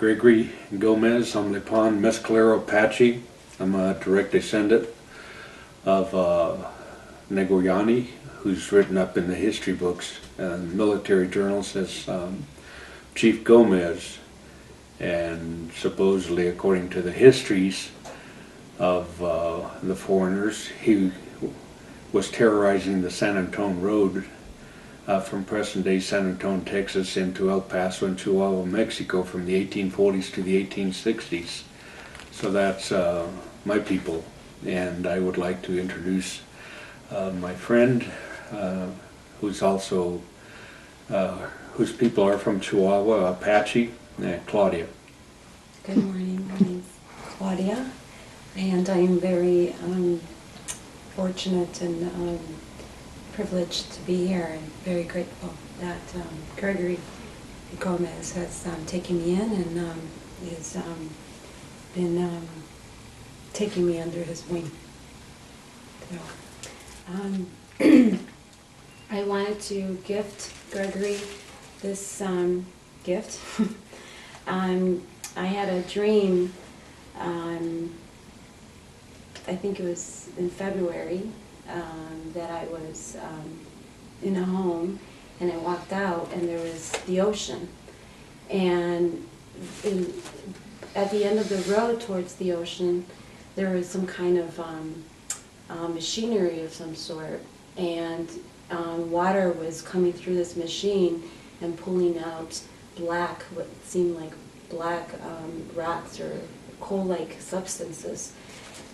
Gregory Gomez. I'm Lipan Mescalero Apache. I'm a direct descendant of Negoyani, who's written up in the history books and military journals as Chief Gomez. And supposedly, according to the histories of the foreigners, he was terrorizing the San Antonio Road from present-day San Antonio, Texas into El Paso and Chihuahua, Mexico from the 1840s to the 1860s. So that's my people, and I would like to introduce my friend who's also, whose people are from Chihuahua, Apache, Claudia. Good morning, my name's Claudia, and I'm very fortunate and privileged to be here, and very grateful that Gregory Gomez has taken me in and has been taking me under his wing. So, I wanted to gift Gregory this gift. I had a dream, I think it was in February, that I was in a home, and I walked out and there was the ocean, and at the end of the road towards the ocean there was some kind of machinery of some sort, and water was coming through this machine and pulling out black, what seemed like black rocks or coal-like substances.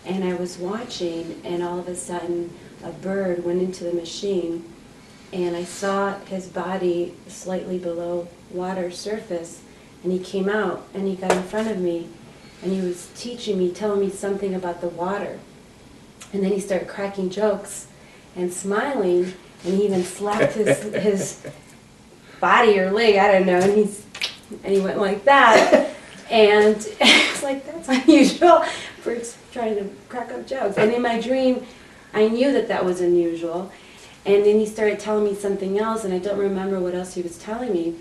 And I was watching, and all of a sudden a bird went into the machine, and I saw his body slightly below water surface, and he came out and he got in front of me and he was teaching me, telling me something about the water. And then he started cracking jokes and smiling, and he even slapped his body or leg, I don't know, and he went like that. And it's like, that's unusual for trying to crack up jokes. And in my dream, I knew that that was unusual. And then he started telling me something else, and I don't remember what else he was telling me.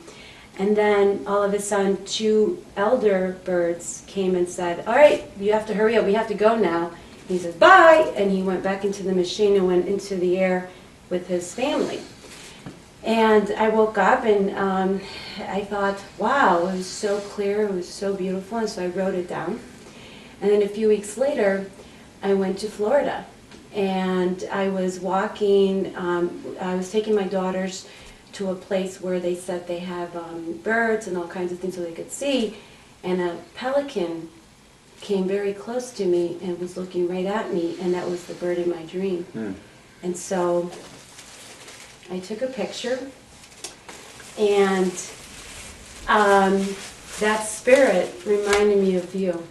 And then all of a sudden, two elder birds came and said, all right, you have to hurry up, we have to go now. And he says, bye, and he went back into the machine and went into the air with his family. And I woke up and I thought, wow, it was so clear, it was so beautiful, and so I wrote it down. And then a few weeks later, I went to Florida, and I was walking, I was taking my daughters to a place where they said they have birds and all kinds of things so they could see, and a pelican came very close to me and was looking right at me, and that was the bird in my dream. And so I took a picture, and that spirit reminded me of you.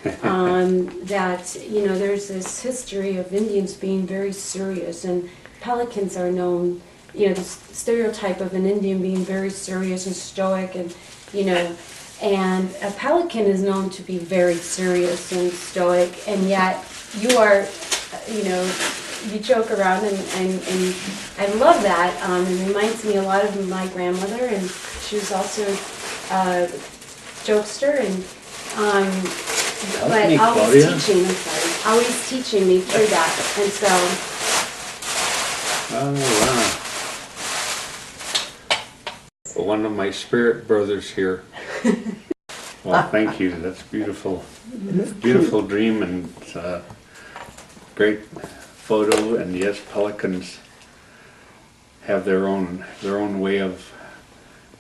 That, you know, there's this history of Indians being very serious, and pelicans are known, you know, the stereotype of an Indian being very serious and stoic, and, you know, and a pelican is known to be very serious and stoic, and yet you are, you know, you joke around, and I love that. It reminds me a lot of my grandmother, and she was also a jokester, and but always teaching. I'm sorry, always teaching me through that, and so. Oh wow! Well, one of my spirit brothers here. Well, thank you. That's beautiful. Beautiful dream, and great photo. And yes, pelicans have their own way of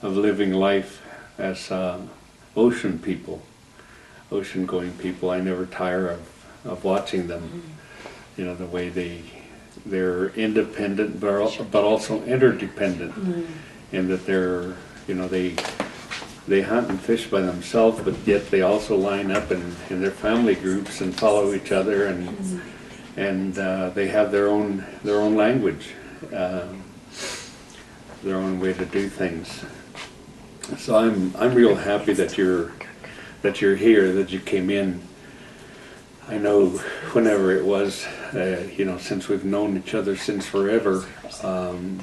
living life as ocean people, ocean-going people. I never tire of watching them. You know, the way they're independent, but also interdependent, and that they're, you know, they hunt and fish by themselves, but yet they also line up in their family groups and follow each other, and they have their own language, their own way to do things. So I'm real happy that you're here, that you came in. I know whenever it was, you know, since we've known each other since forever, and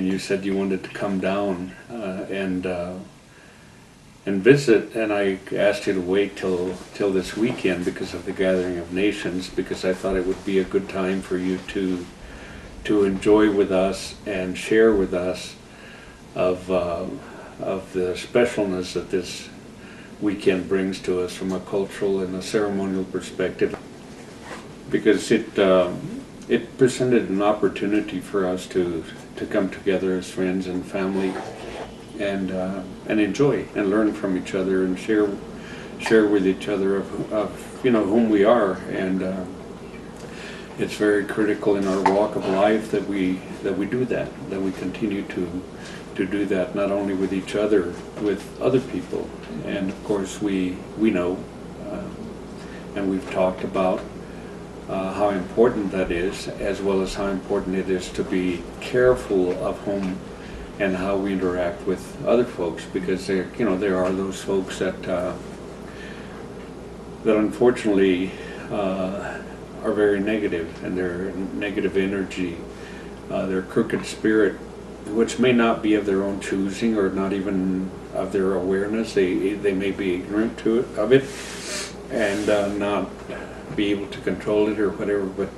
you said you wanted to come down, and visit, and I asked you to wait till this weekend because of the Gathering of Nations, because I thought it would be a good time for you to enjoy with us and share with us of the specialness that this weekend brings to us from a cultural and a ceremonial perspective, because it presented an opportunity for us to come together as friends and family and enjoy and learn from each other and share with each other of whom we are. And it's very critical in our walk of life that we do that we continue to do that, not only with each other, with other people. And of course we know and we've talked about how important that is, as well as how important it is to be careful of whom and how we interact with other folks, because there are those folks that unfortunately are very negative, and they're negative energy, they're crooked spirit, which may not be of their own choosing or not even of their awareness. They may be ignorant of it and not be able to control it or whatever, but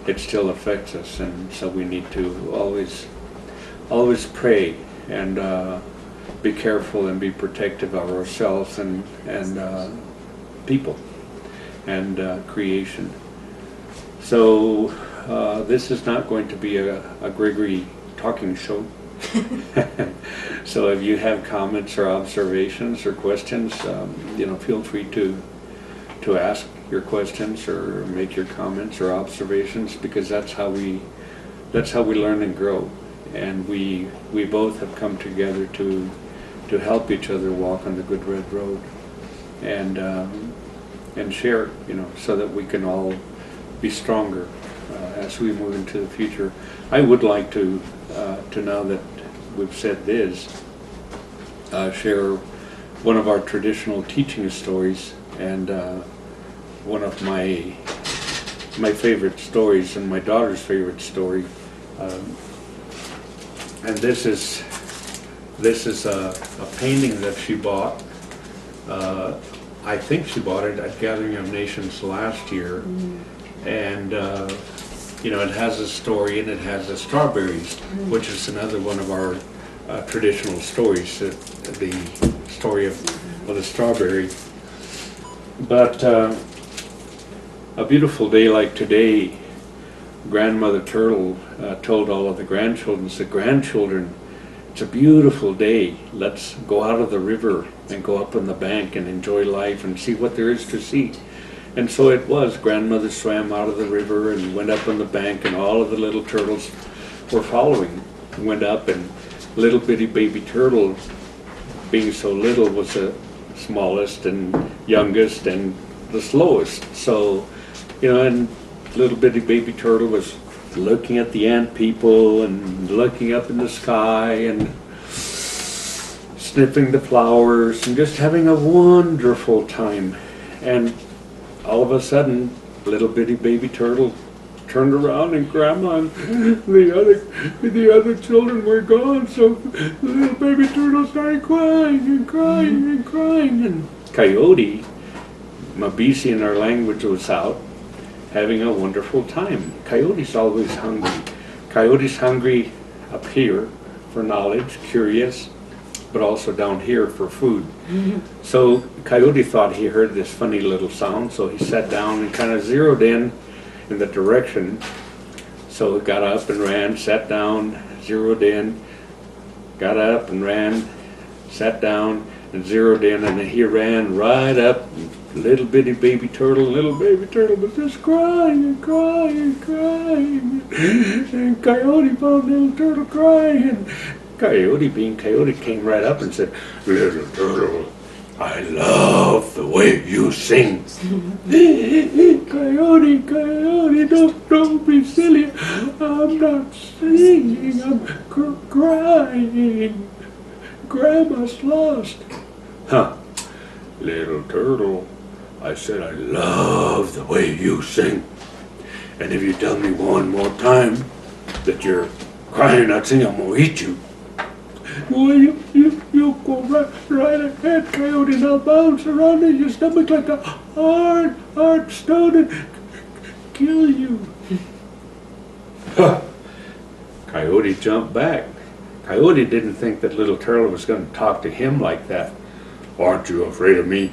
it still affects us. And so we need to always pray and be careful and be protective of ourselves and people and creation. So this is not going to be a Gregory talking show. So if you have comments or observations or questions, feel free to ask your questions or make your comments or observations, because that's how we learn and grow. And we both have come together to help each other walk on the good red road and share, so that we can all be stronger as we move into the future. I would like to now that we've said this, share one of our traditional teaching stories, and one of my favorite stories and my daughter's favorite story. And this is a painting that she bought. I think she bought it at Gathering of Nations last year. And it has a story, and it has the strawberries, which is another one of our traditional stories, the story of the strawberry. But a beautiful day like today, Grandmother Turtle told all of the grandchildren, said, "Grandchildren, it's a beautiful day. Let's go out of the river and go up on the bank and enjoy life and see what there is to see." And so it was. Grandmother swam out of the river and went up on the bank, and all of the little turtles were following. Went up, and little bitty baby turtle, being so little, was the smallest and youngest and the slowest. So, and little bitty baby turtle was looking at the ant people and looking up in the sky and sniffing the flowers and just having a wonderful time. And all of a sudden, little bitty baby turtle turned around, and Grandma and the other children were gone. So little baby turtle started crying and crying and crying. And Coyote, Mabisi in our language, was out having a wonderful time. Coyote's always hungry. Coyote's hungry up here for knowledge, curious, but also down here for food. So Coyote thought he heard this funny little sound, so he sat down and kind of zeroed in the direction. So he got up and ran, sat down, zeroed in, got up and ran, sat down and zeroed in, and he ran right up. Little bitty baby turtle was just crying and crying and crying. And Coyote found little turtle crying. And Coyote, being Coyote, came right up and said, "Little turtle, I love the way you sing." Coyote, don't be silly. I'm not singing, I'm crying. Grandma's lost. Huh, little turtle, I said I love the way you sing. And if you tell me one more time that you're crying, not singing, I'm gonna eat you. Well, you You go right ahead, Coyote, and I'll bounce around in your stomach like a hard stone and kill you. Coyote jumped back. Coyote didn't think that little turtle was going to talk to him like that. Aren't you afraid of me?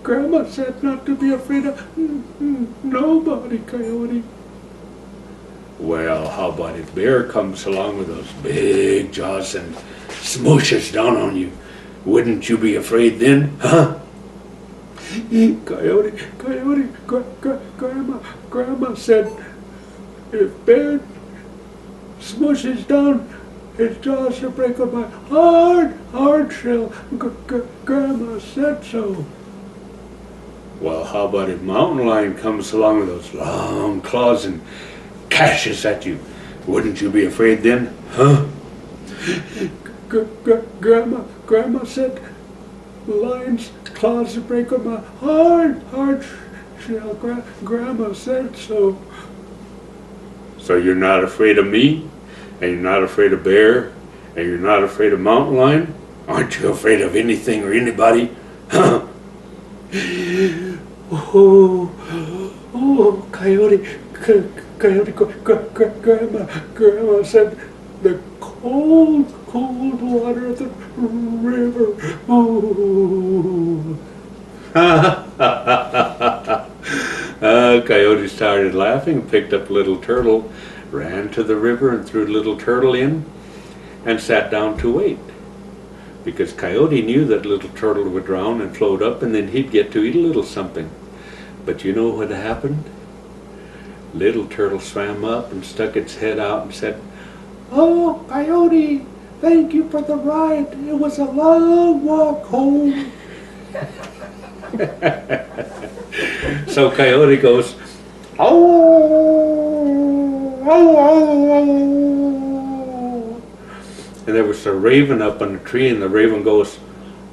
Grandma said not to be afraid of nobody, Coyote. Well, how about if Bear comes along with those big jaws and smooshes down on you? Wouldn't you be afraid then, huh? Coyote, Grandma said if Bear smooshes down, his jaws will break on my hard shell. Grandma said so. Well, how about if Mountain Lion comes along with those long claws and cashes at you? Wouldn't you be afraid then, huh? Grandma said lion's claws will break on my hard shell. Grandma said so. So you're not afraid of me? And you're not afraid of Bear? And you're not afraid of Mountain Lion? Aren't you afraid of anything or anybody? Huh? Oh, Coyote, Grandma said the cold water of the river. Oh. Coyote started laughing, picked up Little Turtle, ran to the river and threw Little Turtle in and sat down to wait. Because Coyote knew that Little Turtle would drown and float up and then he'd get to eat a little something. But you know what happened? Little Turtle swam up and stuck its head out and said, "Oh, Coyote, thank you for the ride. It was a long walk home." So Coyote goes, "Oh, oh, oh, oh." And there was a raven up on the tree, and the raven goes,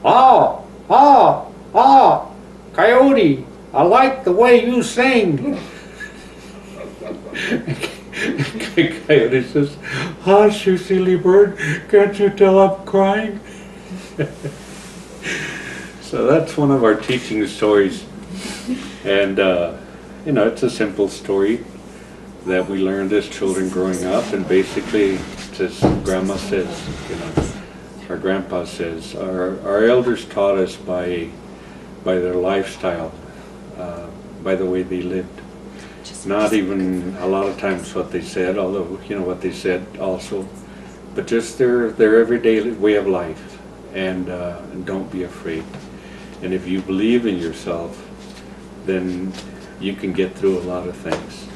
"Ah, ah, ah, Coyote, I like the way you sing." Coyote says, "Hush, you silly bird, can't you tell I'm crying?" So that's one of our teaching stories. And, you know, it's a simple story that we learned as children growing up. And basically, just Grandma says, you know, our grandpa says, our elders taught us by their lifestyle, by the way they lived. Not even a lot of times what they said, although, you know, what they said also, but just their everyday way of life. And don't be afraid. And if you believe in yourself, then you can get through a lot of things.